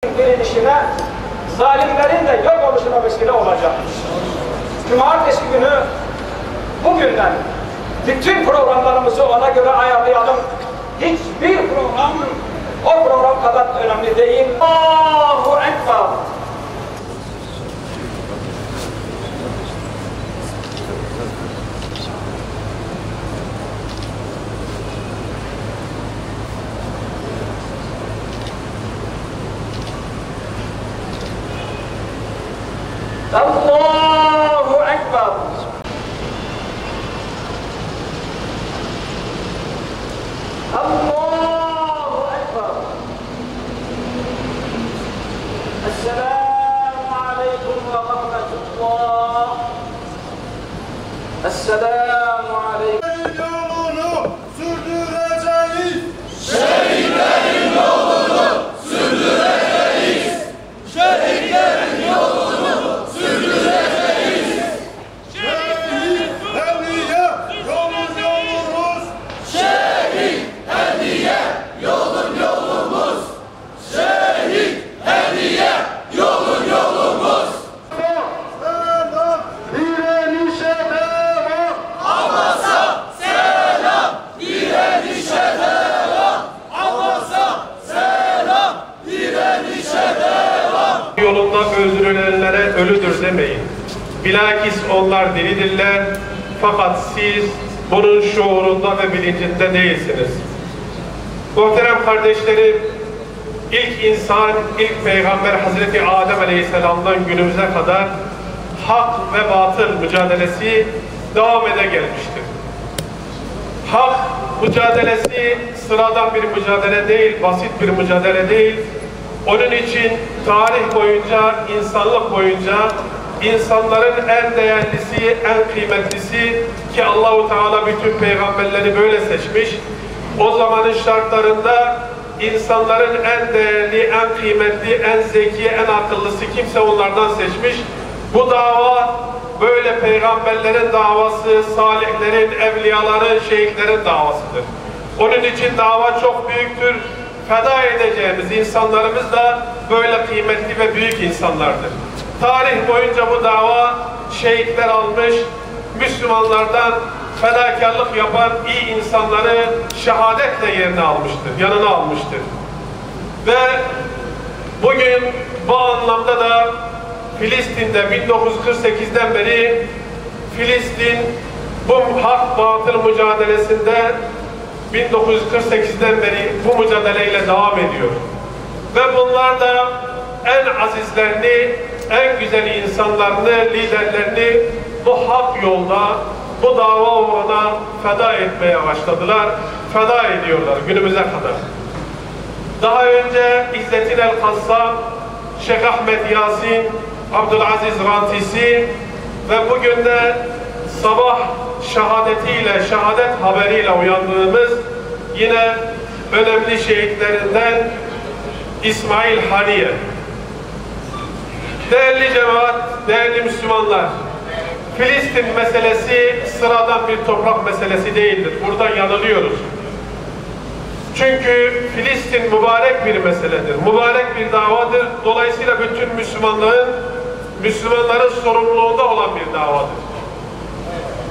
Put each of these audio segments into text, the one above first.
dirilişine, zalimlerin de yok oluşuna vesile olacak. Cumartesi günü bugünden bütün programlarımızı ona göre ayarlayalım. Hiçbir program o program kadar önemli değil. Allahu Ekber. Allahu Ekber. Allahu Ekber. Esselamu Aleyküm ve Rahmetullah. Esselamu Aleyküm. Yolunu sürdüreceğiz. Şehitlerin yolunu sürdüreceğiz. Şehitlerin yolunu sürdüreceğiz. Şehit hediye yolun yolumuz. Şehit hediye yolun yolumuz. Şehit hediye yolun yolumuz. Selam direnişe devam. Hamas'a selam, direnişe devam. Hamas'a selam, direnişe devam. Yolunda öldürülenlere ölüdür demeyin. Bilakis onlar diridirler. Fakat siz bunun şuurunda ve bilincinde değilsiniz. Muhterem kardeşlerim, ilk insan, ilk peygamber Hazreti Adem Aleyhisselam'dan günümüze kadar hak ve batıl mücadelesi devam ede gelmiştir. Hak mücadelesi sıradan bir mücadele değil, basit bir mücadele değil. Onun için tarih boyunca, insanlık boyunca insanların en değerlisi, en kıymetlisi ki Allahu Teala bütün peygamberleri böyle seçmiş. O zamanın şartlarında insanların en değerli, en kıymetli, en zeki, en akıllısı kimse onlardan seçmiş. Bu dava böyle peygamberlerin davası, salihlerin, evliyaların, şeyhlerin davasıdır. Onun için dava çok büyüktür. Feda edeceğimiz insanlarımız da böyle kıymetli ve büyük insanlardır. Tarih boyunca bu dava şehitler almış, Müslümanlardan fedakarlık yapan iyi insanları şehadetle yerine almıştır, yanına almıştır. Ve bugün bu anlamda da Filistin'de 1948'den beri Filistin bu hak batıl mücadelesinde 1948'den beri bu mücadeleyle devam ediyor. Ve bunlar da en azizlerini, en güzel insanlarını, liderlerini bu hak yolda, bu dava uğruna feda etmeye başladılar. Feda ediyorlar günümüze kadar. Daha önce İzzettin El-Kassam, Şeyh Ahmet Yasin, Abdülaziz Rantisi ve bugün de sabah şehadetiyle, şehadet haberiyle uyandığımız yine önemli şehitlerinden İsmail Haniye. Değerli cemaat, değerli Müslümanlar, Filistin meselesi sıradan bir toprak meselesi değildir. Burada yanılıyoruz. Çünkü Filistin mübarek bir meseledir, mübarek bir davadır. Dolayısıyla bütün Müslümanların sorumluluğunda olan bir davadır.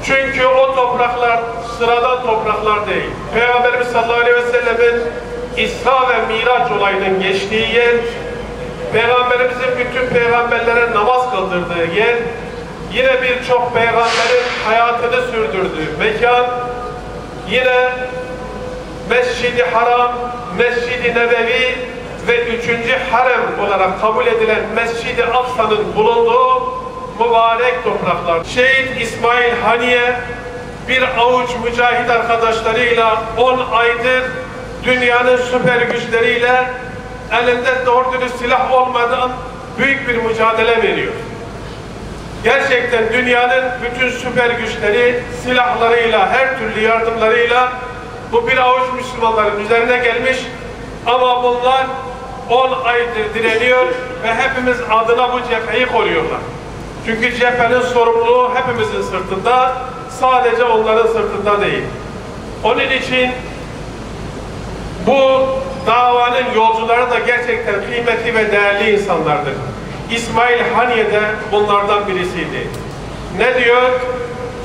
Çünkü o topraklar sıradan topraklar değil. Peygamberimiz sallallahu aleyhi ve sellemin İsra ve Miraç olayının geçtiği yer, Peygamberimizin bütün peygamberlere namaz kıldırdığı yer, yine birçok peygamberin hayatını sürdürdüğü mekan, yine Mescid-i Haram, Mescid-i Nebevi ve 3. harem olarak kabul edilen Mescid-i Aksa'nın bulunduğu mübarek topraklar. Şehit İsmail Haniye bir avuç mücahit arkadaşlarıyla 10 aydır dünyanın süper güçleriyle elinde doğru dürüst silah olmadan büyük bir mücadele veriyor. Gerçekten dünyanın bütün süper güçleri silahlarıyla, her türlü yardımlarıyla bu bir avuç Müslümanların üzerine gelmiş ama bunlar 10 aydır direniyor ve hepimiz adına bu cepheyi koruyorlar. Çünkü cephenin sorumluluğu hepimizin sırtında, sadece onların sırtında değil. Onun için bu davanın yolcuları da gerçekten kıymetli ve değerli insanlardır. İsmail Haniye de bunlardan birisiydi. Ne diyor?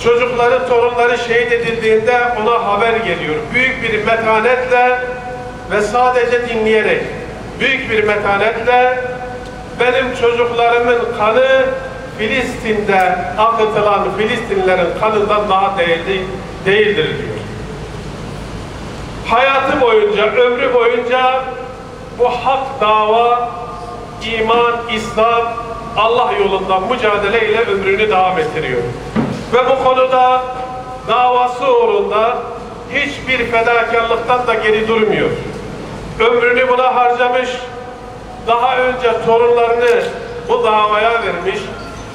Çocukları, torunları şehit edildiğinde ona haber geliyor. Büyük bir metanetle ve sadece dinleyerek, büyük bir metanetle benim çocuklarımın kanı Filistin'de akıtılan Filistinlilerin kanından daha değildir diyor. Hayatı boyunca, ömrü boyunca bu hak dava, iman, İslam, Allah yolunda mücadeleyle ömrünü devam ettiriyor. Ve bu konuda davası uğrunda hiçbir fedakarlıktan da geri durmuyor. Ömrünü buna harcamış, daha önce torunlarını bu davaya vermiş,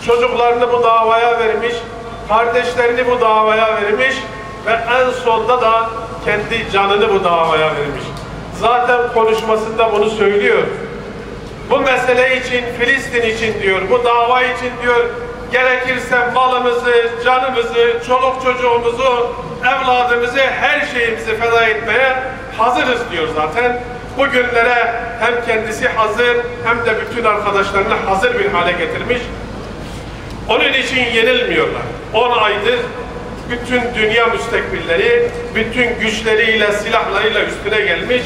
çocuklarını bu davaya vermiş, kardeşlerini bu davaya vermiş ve en sonda da kendi canını bu davaya vermiş. Zaten konuşmasında bunu söylüyor. Bu mesele için, Filistin için diyor, bu dava için diyor, gerekirse malımızı, canımızı, çoluk çocuğumuzu, evladımızı, her şeyimizi feda etmeye hazırız diyor zaten. Bu günlere hem kendisi hazır hem de bütün arkadaşlarını hazır bir hale getirmiş. Onun için yenilmiyorlar. 10 aydır bütün dünya müstekbirleri, bütün güçleriyle, silahlarıyla üstüne gelmiş.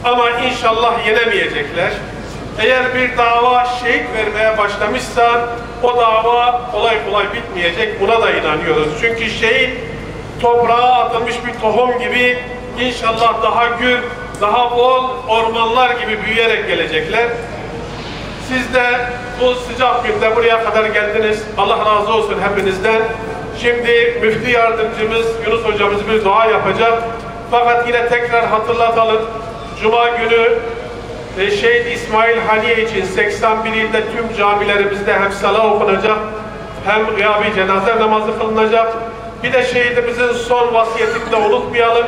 Ama inşallah yenemeyecekler. Eğer bir dava şehit vermeye başlamışsa o dava kolay kolay bitmeyecek. Buna da inanıyoruz. Çünkü şehit toprağa atılmış bir tohum gibi inşallah daha gür, daha bol ormanlar gibi büyüyerek gelecekler. Siz de bu sıcak günde buraya kadar geldiniz. Allah razı olsun hepinizden. Şimdi müftü yardımcımız Yunus hocamız bir dua yapacak. Fakat yine tekrar hatırlatalım. Cuma günü Şehit İsmail Haniye için 81 ilde tüm camilerimizde hem salah okunacak, hem gıyabi cenaze namazı kılınacak. Bir de şehidimizin son vasiyetini de unutmayalım.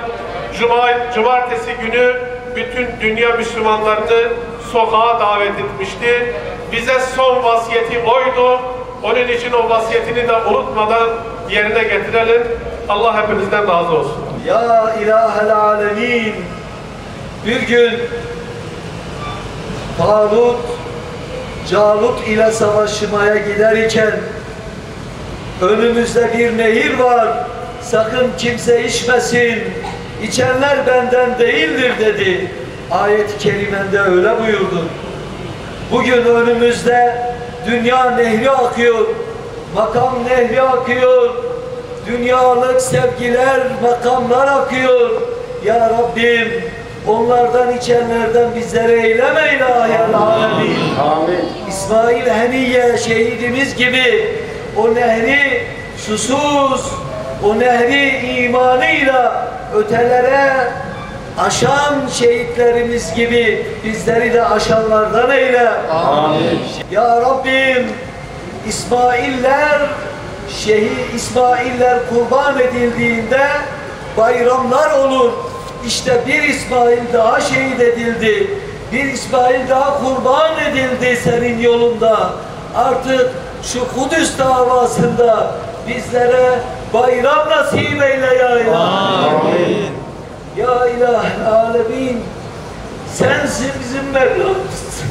Cumartesi günü bütün dünya Müslümanlarını sokağa davet etmişti. Bize son vasiyeti oydu. Onun için o vasiyetini de unutmadan yerine getirelim. Allah hepinizden razı olsun. Ya ilahel alemin, bir gün Talut, Calut ile savaşmaya giderken önümüzde bir nehir var, sakın kimse içmesin, içenler benden değildir dedi. Ayet-i kerimende öyle buyurdu. Bugün önümüzde dünya nehri akıyor, makam nehri akıyor, dünyalık sevgiler, makamlar akıyor. Ya Rabbim, onlardan içenlerden bizlere eyleme ilahel alemin. Amin. İsmail Haniye şehidimiz gibi o nehri susuz, o nehri imanıyla ötelere aşan şehitlerimiz gibi bizleri de aşanlardan eyle. Amin. Ya Rabbim, İsmailler kurban edildiğinde bayramlar olur. İşte bir İsmail daha şehit edildi. Bir İsmail daha kurban edildi senin yolunda. Artık şu Kudüs davasında bizlere bayram nasip eyle ya ilahe. Amin. Ya ilahe alemin, sensin bizim Mevlamız.